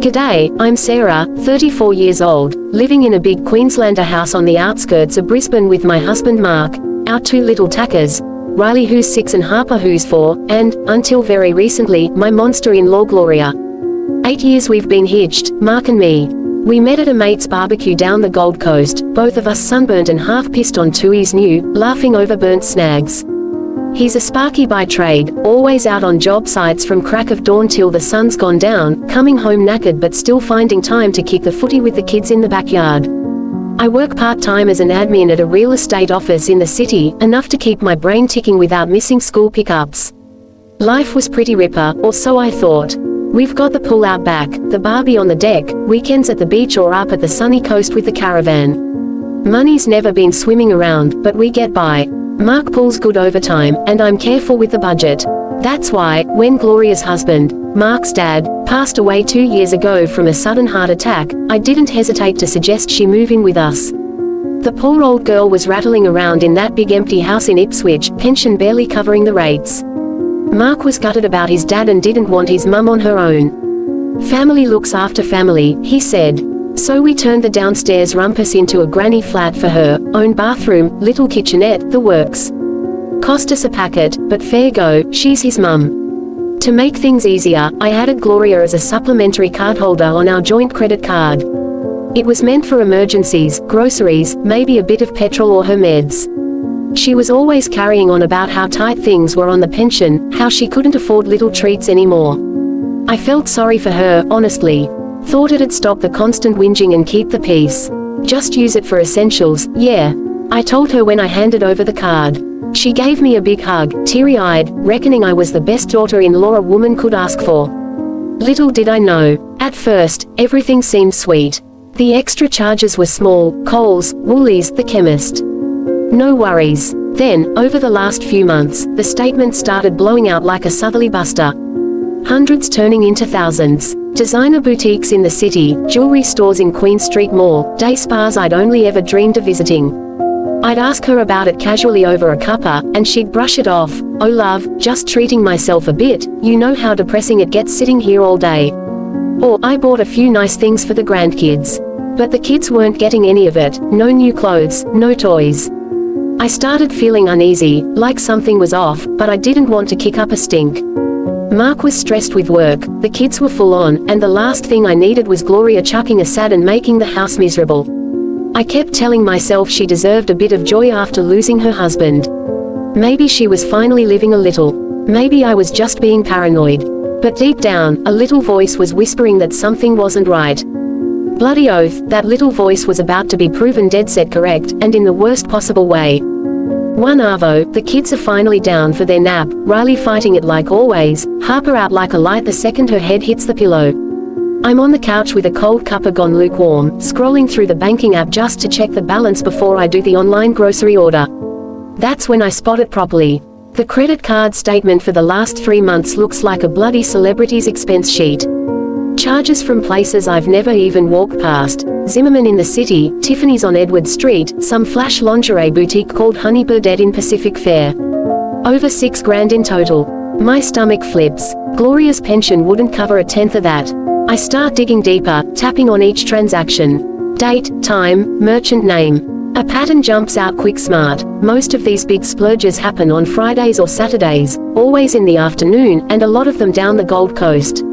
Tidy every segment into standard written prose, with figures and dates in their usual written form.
G'day, I'm Sarah, 34 years old, living in a big Queenslander house on the outskirts of Brisbane with my husband Mark, our two little tackers, Riley who's 6 and Harper who's 4, and, until very recently, my monster-in-law Gloria. 8 years we've been hitched, Mark and me. We met at a mate's barbecue down the Gold Coast, both of us sunburnt and half-pissed on Tooheys New, laughing over burnt snags. He's a sparky by trade, always out on job sites from crack of dawn till the sun's gone down, coming home knackered but still finding time to kick the footy with the kids in the backyard. I work part-time as an admin at a real estate office in the city, enough to keep my brain ticking without missing school pickups. Life was pretty ripper, or so I thought. We've got the pool out back, the barbie on the deck, weekends at the beach or up at the sunny coast with the caravan. Money's never been swimming around, but we get by. Mark pulls good overtime, and I'm careful with the budget. That's why, when Gloria's husband, Mark's dad, passed away 2 years ago from a sudden heart attack, I didn't hesitate to suggest she move in with us. The poor old girl was rattling around in that big empty house in Ipswich, pension barely covering the rates. Mark was gutted about his dad and didn't want his mum on her own. Family looks after family, he said. So we turned the downstairs rumpus into a granny flat for her, own bathroom, little kitchenette, the works. Cost us a packet, but fair go, she's his mum. To make things easier, I added Gloria as a supplementary cardholder on our joint credit card. It was meant for emergencies, groceries, maybe a bit of petrol or her meds. She was always carrying on about how tight things were on the pension, how she couldn't afford little treats anymore. I felt sorry for her, honestly. Thought it'd stop the constant whinging and keep the peace. Just use it for essentials, yeah. I told her when I handed over the card. She gave me a big hug, teary-eyed, reckoning I was the best daughter-in-law a woman could ask for. Little did I know. At first, everything seemed sweet. The extra charges were small, Coles, Woolies, the chemist. No worries. Then, over the last few months, the statement started blowing out like a southerly buster. Hundreds turning into thousands. Designer boutiques in the city, jewelry stores in Queen Street Mall, day spas I'd only ever dreamed of visiting. I'd ask her about it casually over a cuppa, and she'd brush it off. Oh love, just treating myself a bit, you know how depressing it gets sitting here all day. Or, I bought a few nice things for the grandkids. But the kids weren't getting any of it, no new clothes, no toys. I started feeling uneasy, like something was off, but I didn't want to kick up a stink. Mark was stressed with work, the kids were full on, and the last thing I needed was Gloria chucking a sad and making the house miserable. I kept telling myself she deserved a bit of joy after losing her husband. Maybe she was finally living a little. Maybe I was just being paranoid. But deep down, a little voice was whispering that something wasn't right. Bloody oath, that little voice was about to be proven dead set correct, and in the worst possible way. One arvo, the kids are finally down for their nap, Riley fighting it like always, Harper out like a light the second her head hits the pillow. I'm on the couch with a cold cuppa gone lukewarm, scrolling through the banking app just to check the balance before I do the online grocery order. That's when I spot it properly. The credit card statement for the last 3 months looks like a bloody celebrity's expense sheet. Charges from places I've never even walked past. Zimmerman in the city, Tiffany's on Edward Street, some flash lingerie boutique called Honey Burdette in Pacific Fair. Over $6 grand in total. My stomach flips. Gloria's pension wouldn't cover a tenth of that. I start digging deeper, tapping on each transaction. Date, time, merchant name. A pattern jumps out quick smart. Most of these big splurges happen on Fridays or Saturdays, always in the afternoon, and a lot of them down the Gold Coast.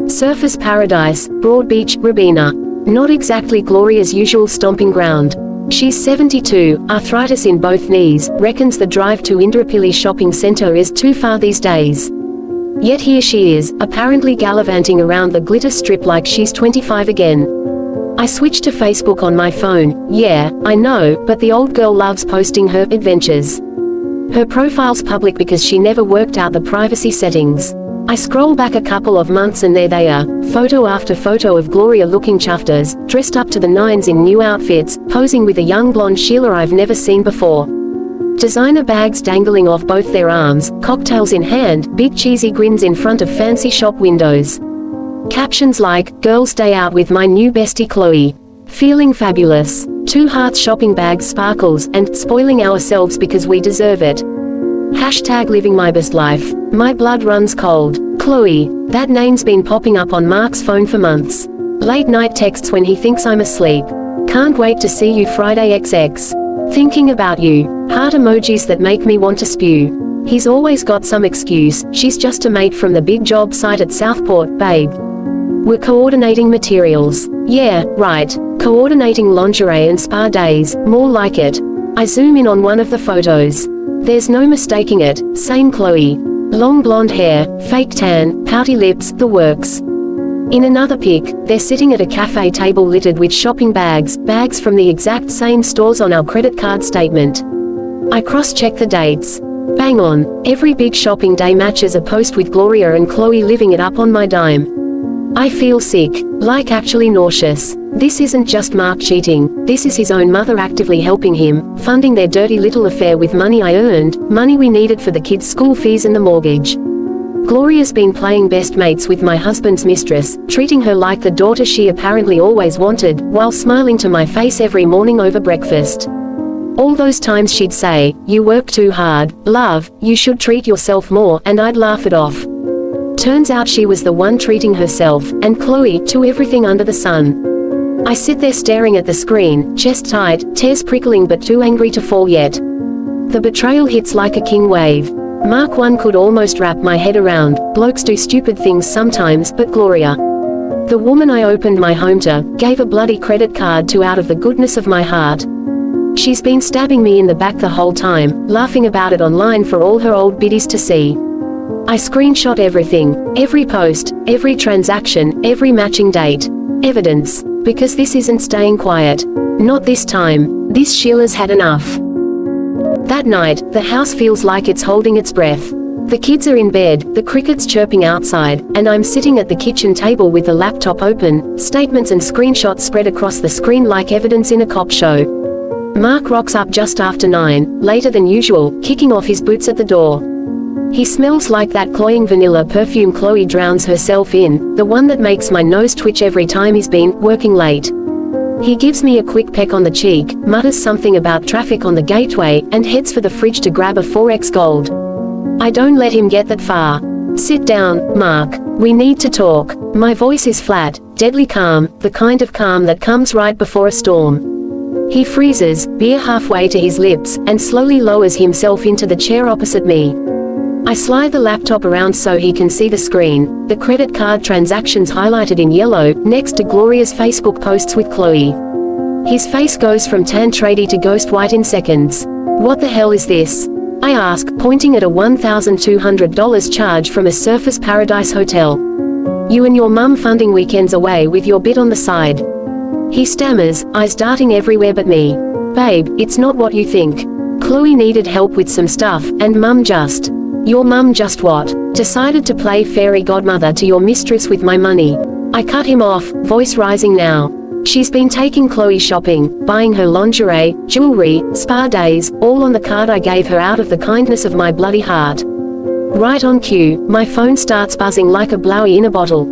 Surfers Paradise, Broadbeach, Robina. Not exactly Gloria's usual stomping ground. She's 72, arthritis in both knees, reckons the drive to Indooroopilly shopping centre is too far these days. Yet here she is, apparently gallivanting around the glitter strip like she's 25 again. I switch to Facebook on my phone. Yeah, I know, but the old girl loves posting her adventures. Her profile's public because she never worked out the privacy settings. I scroll back a couple of months and there they are, photo after photo of Gloria looking chufters, dressed up to the nines in new outfits, posing with a young blonde Sheila I've never seen before. Designer bags dangling off both their arms, cocktails in hand, big cheesy grins in front of fancy shop windows. Captions like, "Girls day out with my new bestie Chloe. Feeling fabulous. 2 hearts shopping bags sparkles, and spoiling ourselves because we deserve it." Hashtag living my best life. My blood runs cold. Chloe. That name's been popping up on Mark's phone for months. Late night texts when he thinks I'm asleep. Can't wait to see you Friday XX. Thinking about you. Heart emojis that make me want to spew. He's always got some excuse. She's just a mate from the big job site at Southport, babe. We're coordinating materials. Yeah, right. Coordinating lingerie and spa days, more like it. I zoom in on one of the photos. There's no mistaking it, same Chloe. Long blonde hair, fake tan, pouty lips, the works. In another pic, they're sitting at a cafe table littered with shopping bags from the exact same stores on our credit card statement. I cross-check the dates. Bang on, every big shopping day matches a post with Gloria and Chloe living it up on my dime. I feel sick, like actually nauseous. This isn't just Mark cheating, this is his own mother actively helping him, funding their dirty little affair with money I earned, money we needed for the kids' school fees and the mortgage. Gloria's been playing best mates with my husband's mistress, treating her like the daughter she apparently always wanted, while smiling to my face every morning over breakfast. All those times she'd say, "You work too hard, love, you should treat yourself more," and I'd laugh it off. Turns out she was the one treating herself, and Chloe, to everything under the sun. I sit there staring at the screen, chest tight, tears prickling but too angry to fall yet. The betrayal hits like a king wave. Mark 1 could almost wrap my head around. Blokes do stupid things sometimes, but Gloria, the woman I opened my home to, gave a bloody credit card to out of the goodness of my heart. She's been stabbing me in the back the whole time, laughing about it online for all her old biddies to see. I screenshot everything, every post, every transaction, every matching date. Evidence. Because this isn't staying quiet. Not this time. This Sheila's had enough. That night, the house feels like it's holding its breath. The kids are in bed, the crickets chirping outside, and I'm sitting at the kitchen table with the laptop open, statements and screenshots spread across the screen like evidence in a cop show. Mark rocks up just after 9, later than usual, kicking off his boots at the door. He smells like that cloying vanilla perfume Chloe drowns herself in, the one that makes my nose twitch every time he's been working late. He gives me a quick peck on the cheek, mutters something about traffic on the gateway, and heads for the fridge to grab a 4X Gold. I don't let him get that far. Sit down, Mark. We need to talk. My voice is flat, deadly calm, the kind of calm that comes right before a storm. He freezes, beer halfway to his lips, and slowly lowers himself into the chair opposite me. I slide the laptop around so he can see the screen, the credit card transactions highlighted in yellow, next to Gloria's Facebook posts with Chloe. His face goes from tan tradie to ghost white in seconds. What the hell is this? I ask, pointing at a $1,200 charge from a Surfers Paradise hotel. You and your mum funding weekends away with your bit on the side. He stammers, eyes darting everywhere but me. Babe, it's not what you think. Chloe needed help with some stuff, and mum just... Your mum just what? Decided to play fairy godmother to your mistress with my money. I cut him off, voice rising now. She's been taking Chloe shopping, buying her lingerie, jewelry, spa days, all on the card I gave her out of the kindness of my bloody heart. Right on cue, my phone starts buzzing like a blowie in a bottle.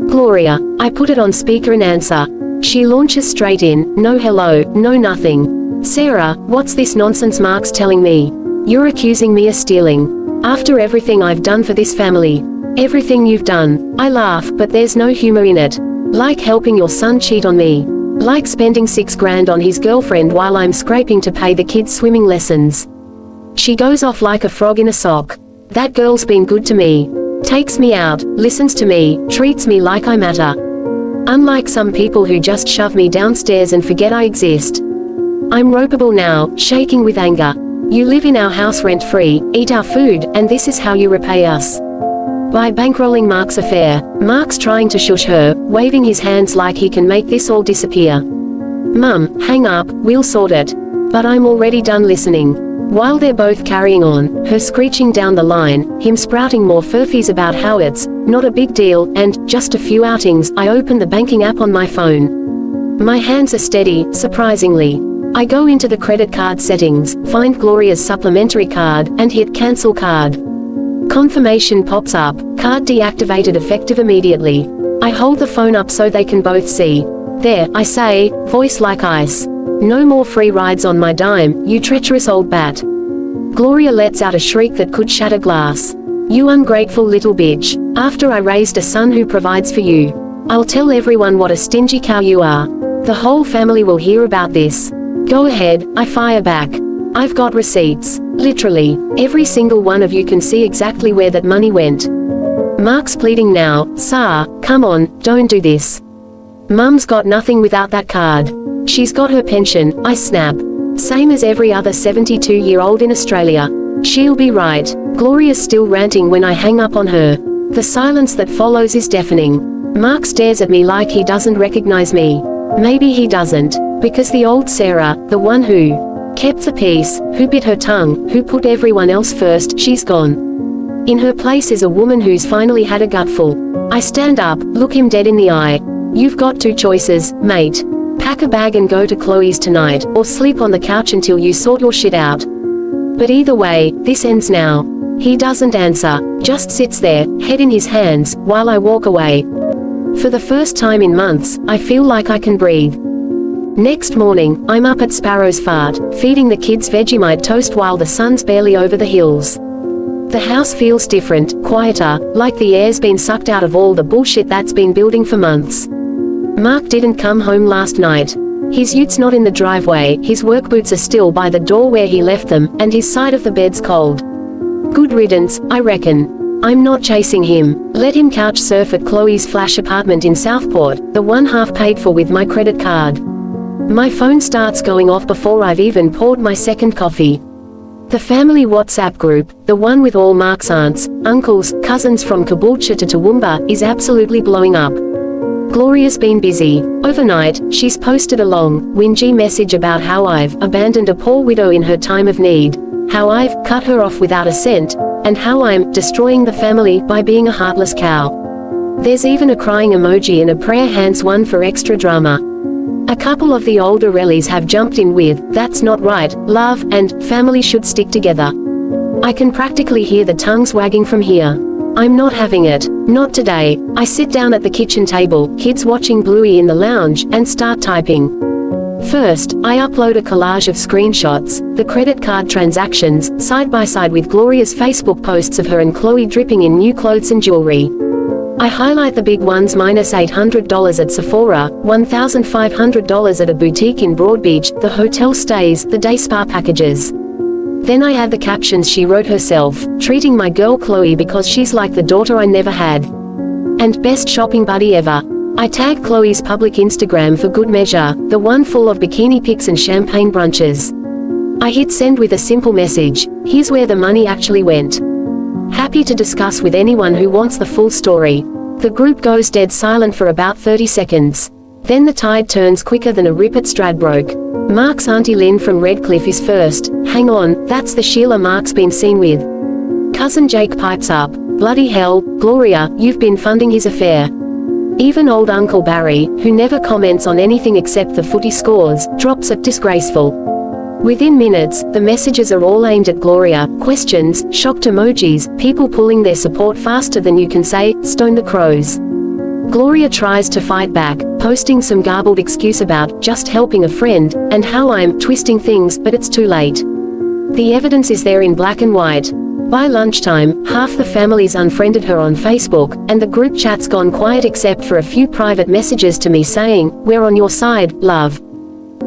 Gloria. I put it on speaker and answer. She launches straight in, no hello, no nothing. Sarah, what's this nonsense Mark's telling me? You're accusing me of stealing. After everything I've done for this family. Everything you've done. I laugh, but there's no humor in it. Like helping your son cheat on me. Like spending $6,000 on his girlfriend while I'm scraping to pay the kids' swimming lessons. She goes off like a frog in a sock. That girl's been good to me. Takes me out, listens to me, treats me like I matter. Unlike some people who just shove me downstairs and forget I exist. I'm ropeable now, shaking with anger. You live in our house rent-free, eat our food, and this is how you repay us. By bankrolling Mark's affair. Mark's trying to shush her, waving his hands like he can make this all disappear. Mum, hang up, we'll sort it. But I'm already done listening. While they're both carrying on, her screeching down the line, him sprouting more furfies about how it's not a big deal, and just a few outings, I open the banking app on my phone. My hands are steady, surprisingly. I go into the credit card settings, find Gloria's supplementary card, and hit cancel card. Confirmation pops up, card deactivated effective immediately. I hold the phone up so they can both see. There, I say, voice like ice. No more free rides on my dime, you treacherous old bat. Gloria lets out a shriek that could shatter glass. You ungrateful little bitch. After I raised a son who provides for you. I'll tell everyone what a stingy cow you are. The whole family will hear about this. Go ahead, I fire back. I've got receipts. Literally, every single one of you can see exactly where that money went. Mark's pleading now, Sir, come on, don't do this. Mum's got nothing without that card. She's got her pension, I snap. Same as every other 72-year-old in Australia. She'll be right. Gloria's still ranting when I hang up on her. The silence that follows is deafening. Mark stares at me like he doesn't recognize me. Maybe he doesn't, because the old Sarah, the one who kept the peace, who bit her tongue, who put everyone else first, she's gone. In her place is a woman who's finally had a gutful. I stand up, look him dead in the eye. You've got two choices, mate. Pack a bag and go to Chloe's tonight, or sleep on the couch until you sort your shit out. But either way, this ends now. He doesn't answer, just sits there, head in his hands, while I walk away. For the first time in months, I feel like I can breathe. Next morning, I'm up at Sparrow's Fart, feeding the kids Vegemite toast while the sun's barely over the hills. The house feels different, quieter, like the air's been sucked out of all the bullshit that's been building for months. Mark didn't come home last night. His ute's not in the driveway, his work boots are still by the door where he left them, and his side of the bed's cold. Good riddance, I reckon. I'm not chasing him. Let him couch surf at Chloe's flash apartment in Southport, the one half paid for with my credit card. My phone starts going off before I've even poured my second coffee. The family WhatsApp group, the one with all Mark's aunts, uncles, cousins from Caboolture to Toowoomba, is absolutely blowing up. Gloria's been busy. Overnight, she's posted a long, whingy message about how I've abandoned a poor widow in her time of need, how I've cut her off without a cent, and how I'm destroying the family by being a heartless cow. There's even a crying emoji and a prayer hands, one for extra drama. A couple of the older rellies have jumped in with, "That's not right, love," and "Family should stick together." I can practically hear the tongues wagging from here. I'm not having it. Not today. I sit down at the kitchen table, kids watching Bluey in the lounge, and start typing. First, I upload a collage of screenshots, the credit card transactions, side by side with Gloria's Facebook posts of her and Chloe dripping in new clothes and jewelry. I highlight the big ones: minus $800 at Sephora, $1,500 at a boutique in Broadbeach, the hotel stays, the day spa packages. Then I add the captions she wrote herself, treating my girl Chloe because she's like the daughter I never had. And best shopping buddy ever. I tag Chloe's public Instagram for good measure, the one full of bikini pics and champagne brunches. I hit send with a simple message: here's where the money actually went. Happy to discuss with anyone who wants the full story. The group goes dead silent for about 30 seconds. Then the tide turns quicker than a rip at Stradbroke. Mark's Auntie Lynn from Redcliffe is first. Hang on, that's the Sheila Mark's been seen with. Cousin Jake pipes up. Bloody hell, Gloria, you've been funding his affair. Even old Uncle Barry, who never comments on anything except the footy scores, drops it disgraceful. Within minutes, the messages are all aimed at Gloria, questions, shocked emojis, people pulling their support faster than you can say, "Stone the crows." Gloria tries to fight back, posting some garbled excuse about just helping a friend, and how I'm twisting things, but it's too late. The evidence is there in black and white. By lunchtime, half the family's unfriended her on Facebook, and the group chat's gone quiet except for a few private messages to me saying, "We're on your side, love."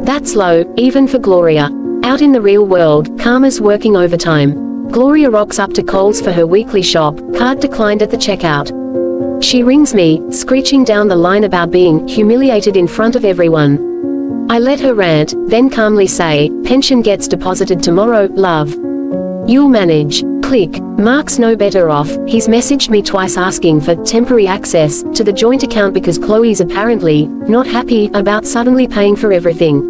That's low, even for Gloria. Out in the real world, Karma's working overtime. Gloria rocks up to Coles for her weekly shop, card declined at the checkout. She rings me, screeching down the line about being humiliated in front of everyone. I let her rant, then calmly say, "Pension gets deposited tomorrow, love. You'll manage." Click. Mark's no better off. He's messaged me twice asking for temporary access to the joint account because Chloe's apparently not happy about suddenly paying for everything.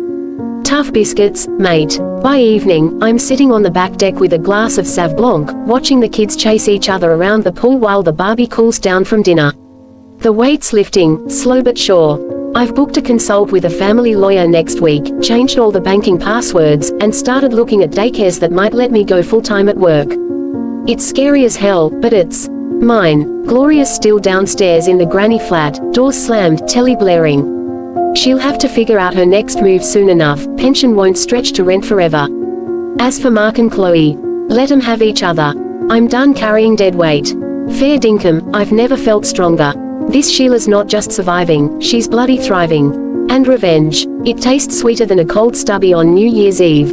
Tough biscuits, mate. By evening, I'm sitting on the back deck with a glass of Sauv Blanc, watching the kids chase each other around the pool while the Barbie cools down from dinner. The weight's lifting, slow but sure. I've booked a consult with a family lawyer next week, changed all the banking passwords, and started looking at daycares that might let me go full-time at work. It's scary as hell, but it's mine. Gloria's still downstairs in the granny flat, doors slammed, telly blaring. She'll have to figure out her next move soon enough. Pension won't stretch to rent forever. As for Mark and Chloe, Let 'em have each other. I'm done carrying dead weight. Fair dinkum, I've never felt stronger. This Sheila's not just surviving, she's bloody thriving. And revenge. It tastes sweeter than a cold stubby on New Year's Eve.